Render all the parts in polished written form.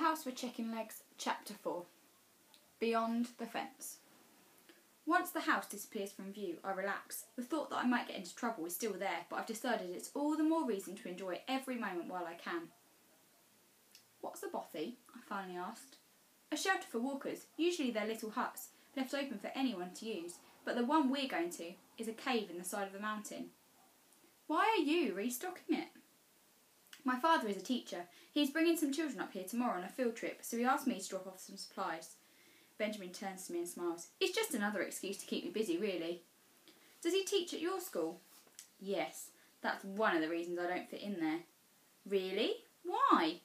House for Chicken Legs, Chapter 4. Beyond the Fence. Once the house disappears from view, I relax. The thought that I might get into trouble is still there, but I've decided it's all the more reason to enjoy every moment while I can. What's a bothy? I finally asked. A shelter for walkers. Usually they're little huts, left open for anyone to use, but the one we're going to is a cave in the side of the mountain. Why are you restocking it? My father is a teacher. He's bringing some children up here tomorrow on a field trip, so he asked me to drop off some supplies. Benjamin turns to me and smiles. It's just another excuse to keep me busy, really. Does he teach at your school? Yes, that's one of the reasons I don't fit in there. Really? Why?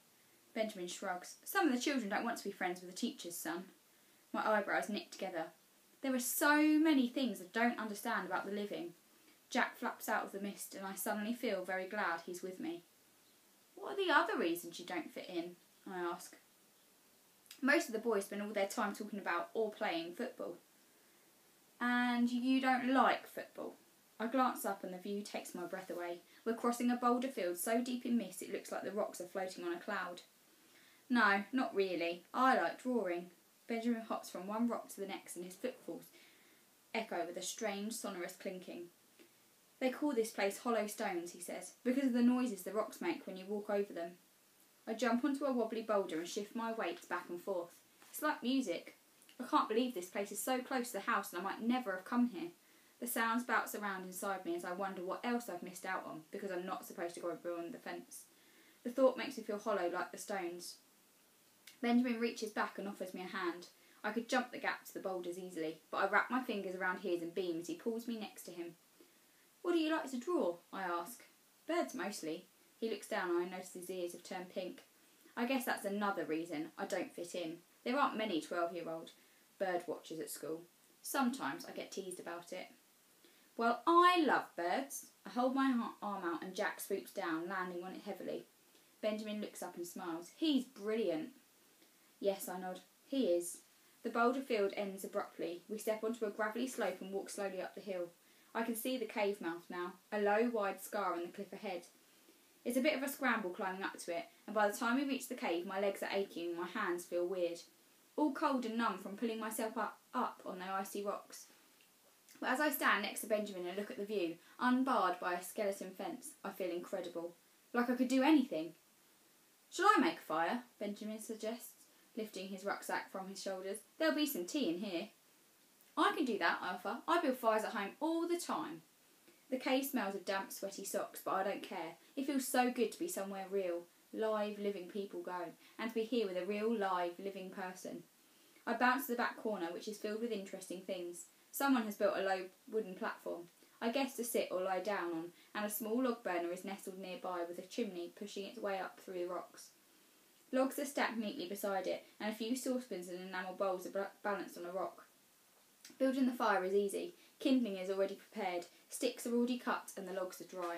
Benjamin shrugs. Some of the children don't want to be friends with the teacher's son. My eyebrows knit together. There are so many things I don't understand about the living. Jack flaps out of the mist and I suddenly feel very glad he's with me. What are the other reasons you don't fit in? I ask. Most of the boys spend all their time talking about or playing football. And you don't like football? I glance up and the view takes my breath away. We're crossing a boulder field so deep in mist it looks like the rocks are floating on a cloud. No, not really. I like drawing. Benjamin hops from one rock to the next and his footfalls echo with a strange sonorous clinking. They call this place Hollow Stones, he says, because of the noises the rocks make when you walk over them. I jump onto a wobbly boulder and shift my weight back and forth. It's like music. I can't believe this place is so close to the house and I might never have come here. The sounds bounce around inside me as I wonder what else I've missed out on because I'm not supposed to go beyond the fence. The thought makes me feel hollow like the stones. Benjamin reaches back and offers me a hand. I could jump the gap to the boulders easily, but I wrap my fingers around his and beam as he pulls me next to him. What do you like to draw? I ask. Birds mostly. He looks down and I notice his ears have turned pink. I guess that's another reason I don't fit in. There aren't many 12-year-old bird watchers at school. Sometimes I get teased about it. Well, I love birds. I hold my arm out and Jack swoops down, landing on it heavily. Benjamin looks up and smiles. He's brilliant. Yes, I nod. He is. The boulder field ends abruptly. We step onto a gravelly slope and walk slowly up the hill. I can see the cave mouth now, a low, wide scar in the cliff ahead. It's a bit of a scramble climbing up to it, and by the time we reach the cave, my legs are aching and my hands feel weird. All cold and numb from pulling myself up on the icy rocks. But as I stand next to Benjamin and look at the view, unbarred by a skeleton fence, I feel incredible. Like I could do anything. Shall I make a fire? Benjamin suggests, lifting his rucksack from his shoulders. There'll be some tea in here. I can do that, I offer. I build fires at home all the time. The cave smells of damp, sweaty socks, but I don't care. It feels so good to be somewhere real, live, living people go, and to be here with a real, live, living person. I bounce to the back corner, which is filled with interesting things. Someone has built a low wooden platform, I guess to sit or lie down on, and a small log burner is nestled nearby with a chimney pushing its way up through the rocks. Logs are stacked neatly beside it, and a few saucepans and enamel bowls are balanced on a rock. Building the fire is easy. Kindling is already prepared, sticks are already cut and the logs are dry.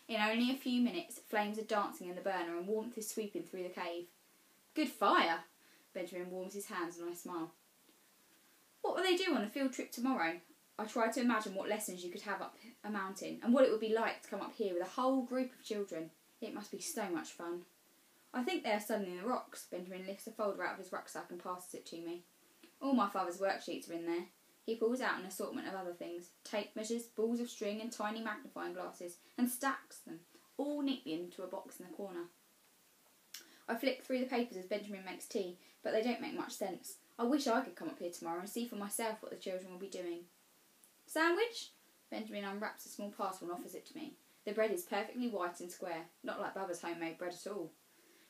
In only a few minutes, flames are dancing in the burner and warmth is sweeping through the cave. Good fire! Benjamin warms his hands and I smile. What will they do on the field trip tomorrow? I try to imagine what lessons you could have up a mountain and what it would be like to come up here with a whole group of children. It must be so much fun. I think they are studying the rocks. Benjamin lifts a folder out of his rucksack and passes it to me. All my father's worksheets are in there. He pulls out an assortment of other things, tape measures, balls of string and tiny magnifying glasses, and stacks them, all neatly into a box in the corner. I flick through the papers as Benjamin makes tea, but they don't make much sense. I wish I could come up here tomorrow and see for myself what the children will be doing. Sandwich? Benjamin unwraps a small parcel and offers it to me. The bread is perfectly white and square, not like Baba's homemade bread at all.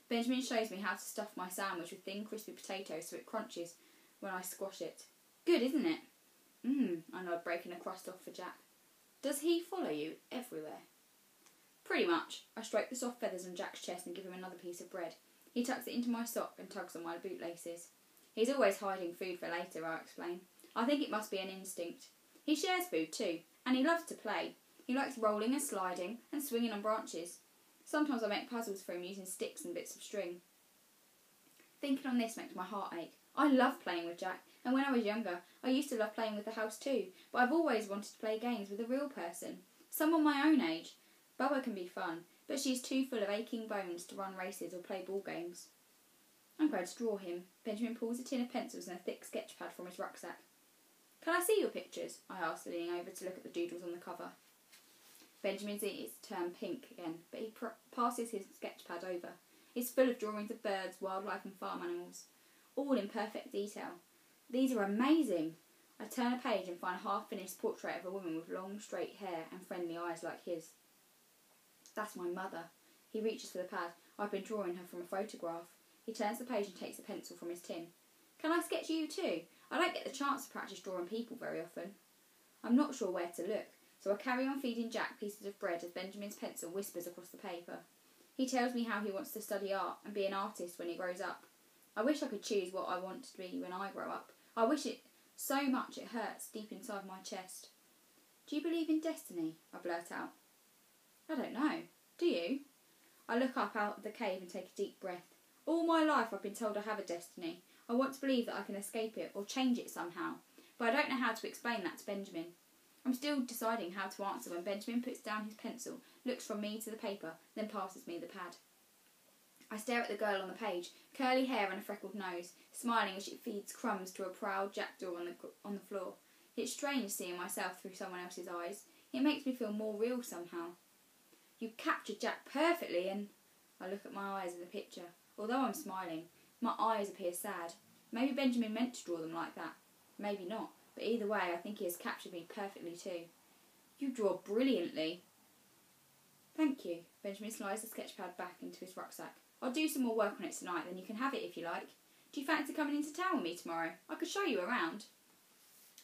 Benjamin shows me how to stuff my sandwich with thin, crispy potatoes so it crunches when I squash it. Good, isn't it? I nod, breaking a crust off for Jack. Does he follow you everywhere? Pretty much. I stroke the soft feathers on Jack's chest and give him another piece of bread. He tucks it into my sock and tugs on my bootlaces. He's always hiding food for later, I explain. I think it must be an instinct. He shares food too, and he loves to play. He likes rolling and sliding and swinging on branches. Sometimes I make puzzles for him using sticks and bits of string. Thinking on this makes my heart ache. I love playing with Jack, and when I was younger, I used to love playing with the house too, but I've always wanted to play games with a real person, someone my own age. Bubba can be fun, but she's too full of aching bones to run races or play ball games. I'm going to draw him. Benjamin pulls a tin of pencils and a thick sketch pad from his rucksack. Can I see your pictures? I asked, leaning over to look at the doodles on the cover. Benjamin's ears turn pink again, but he passes his sketch pad over. It's full of drawings of birds, wildlife and farm animals, all in perfect detail. These are amazing. I turn a page and find a half-finished portrait of a woman with long, straight hair and friendly eyes like his. That's my mother. He reaches for the pad. I've been drawing her from a photograph. He turns the page and takes a pencil from his tin. Can I sketch you too? I don't get the chance to practice drawing people very often. I'm not sure where to look, so I carry on feeding Jack pieces of bread as Benjamin's pencil whispers across the paper. He tells me how he wants to study art and be an artist when he grows up. I wish I could choose what I want to be when I grow up. I wish it so much it hurts deep inside my chest. Do you believe in destiny? I blurt out. I don't know. Do you? I look up out of the cave and take a deep breath. All my life I've been told I have a destiny. I want to believe that I can escape it or change it somehow, but I don't know how to explain that to Benjamin. I'm still deciding how to answer when Benjamin puts down his pencil, looks from me to the paper, then passes me the pad. I stare at the girl on the page, curly hair and a freckled nose, smiling as she feeds crumbs to a proud jackdaw on the floor. It's strange seeing myself through someone else's eyes. It makes me feel more real somehow. You've captured Jack perfectly, and I look at my eyes in the picture. Although I'm smiling, my eyes appear sad. Maybe Benjamin meant to draw them like that. Maybe not, but either way I think he has captured me perfectly too. You draw brilliantly. Thank you. Benjamin slides the sketch pad back into his rucksack. I'll do some more work on it tonight, then you can have it if you like. Do you fancy coming into town with me tomorrow? I could show you around.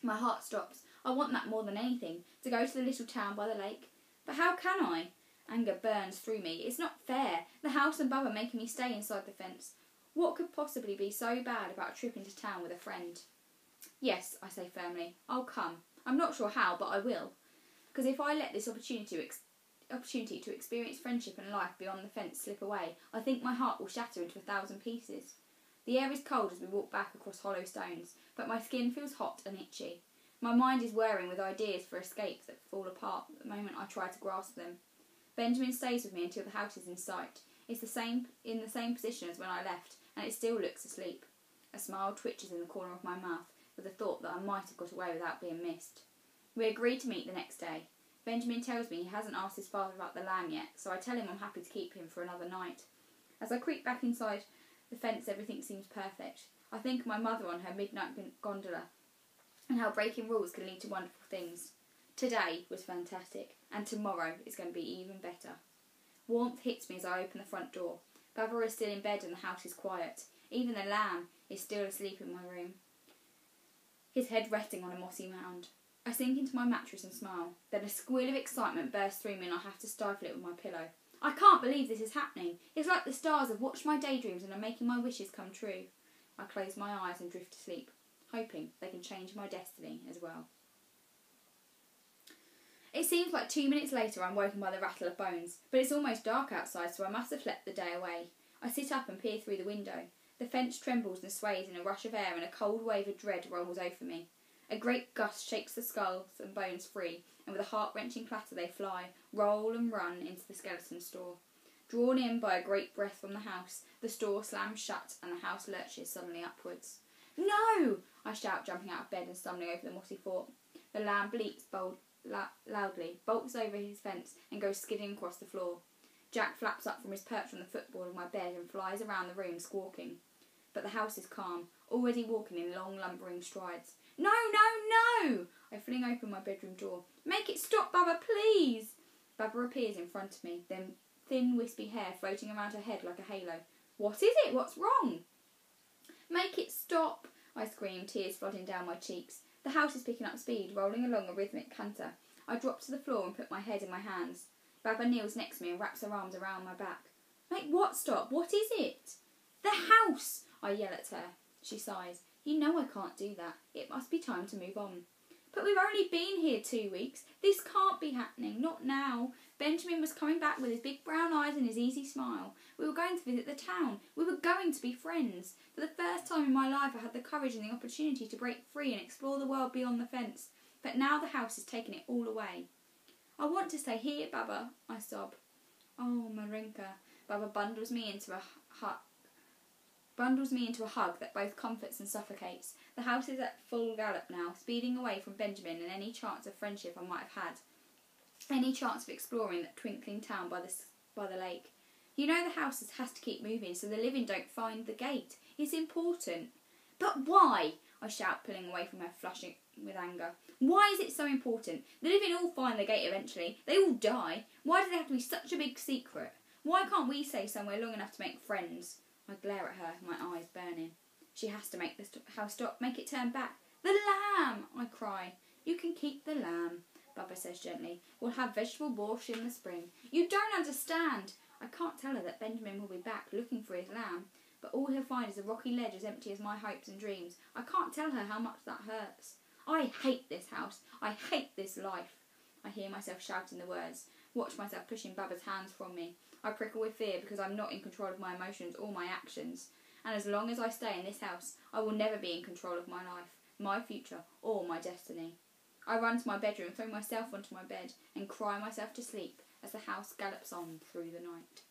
My heart stops. I want that more than anything, to go to the little town by the lake. But how can I? Anger burns through me. It's not fair. The house and Bubba making me stay inside the fence. What could possibly be so bad about a trip into town with a friend? Yes, I say firmly. I'll come. I'm not sure how, but I will. Because if I let this opportunity to experience friendship and life beyond the fence slip away, I think my heart will shatter into 1,000 pieces. The air is cold as we walk back across hollow stones, but my skin feels hot and itchy. My mind is whirring with ideas for escapes that fall apart the moment I try to grasp them. Benjamin stays with me until the house is in sight. It's in the same position as when I left, and it still looks asleep. A smile twitches in the corner of my mouth with the thought that I might have got away without being missed. We agree to meet the next day. Benjamin tells me he hasn't asked his father about the lamb yet, so I tell him I'm happy to keep him for another night. As I creep back inside the fence, everything seems perfect. I think of my mother on her midnight gondola, and how breaking rules can lead to wonderful things. Today was fantastic, and tomorrow is going to be even better. Warmth hits me as I open the front door. Baba is still in bed and the house is quiet. Even the lamb is still asleep in my room, his head resting on a mossy mound. I sink into my mattress and smile. Then a squeal of excitement bursts through me and I have to stifle it with my pillow. I can't believe this is happening. It's like the stars have watched my daydreams and are making my wishes come true. I close my eyes and drift to sleep, hoping they can change my destiny as well. It seems like 2 minutes later I'm woken by the rattle of bones, but it's almost dark outside, so I must have slept the day away. I sit up and peer through the window. The fence trembles and sways in a rush of air and a cold wave of dread rolls over me. A great gust shakes the skulls and bones free, and with a heart-wrenching clatter they fly, roll and run into the skeleton store. Drawn in by a great breath from the house, the store slams shut and the house lurches suddenly upwards. No! I shout, jumping out of bed and stumbling over the mossy fort. The lamb bleats loudly, bolts over his fence and goes skidding across the floor. Jack flaps up from his perch on the footboard of my bed and flies around the room squawking. But the house is calm, already walking in long lumbering strides. No, no, no! I fling open my bedroom door. Make it stop, Baba, please! Baba appears in front of me, then thin wispy hair floating around her head like a halo. What is it? What's wrong? Make it stop! I scream, tears flooding down my cheeks. The house is picking up speed, rolling along a rhythmic canter. I drop to the floor and put my head in my hands. Baba kneels next to me and wraps her arms around my back. Make what stop? What is it? The house! I yell at her. She sighs. You know I can't do that. It must be time to move on. But we've only been here 2 weeks. This can't be happening. Not now. Benjamin was coming back with his big brown eyes and his easy smile. We were going to visit the town. We were going to be friends. For the first time in my life I had the courage and the opportunity to break free and explore the world beyond the fence. But now the house has taken it all away. I want to stay here, Baba, I sob. Oh, Marinka. Baba bundles me into a hug. bundles me into a hug that both comforts and suffocates. The house is at full gallop now, speeding away from Benjamin and any chance of friendship I might have had. Any chance of exploring that twinkling town by the lake. You know the house has to keep moving so the living don't find the gate. It's important. But why? I shout, pulling away from her, flushing with anger. Why is it so important? The living all find the gate eventually. They all die. Why do they have to be such a big secret? Why can't we stay somewhere long enough to make friends? I glare at her, my eyes burning. She has to make this house stop, make it turn back. The lamb! I cry. You can keep the lamb, Baba says gently. We'll have vegetable borscht in the spring. You don't understand. I can't tell her that Benjamin will be back looking for his lamb, but all he'll find is a rocky ledge as empty as my hopes and dreams. I can't tell her how much that hurts. I hate this house. I hate this life. I hear myself shouting the words, watch myself pushing Baba's hands from me. I prickle with fear because I'm not in control of my emotions or my actions. And as long as I stay in this house, I will never be in control of my life, my future, or my destiny. I run to my bedroom, throw myself onto my bed, and cry myself to sleep as the house gallops on through the night.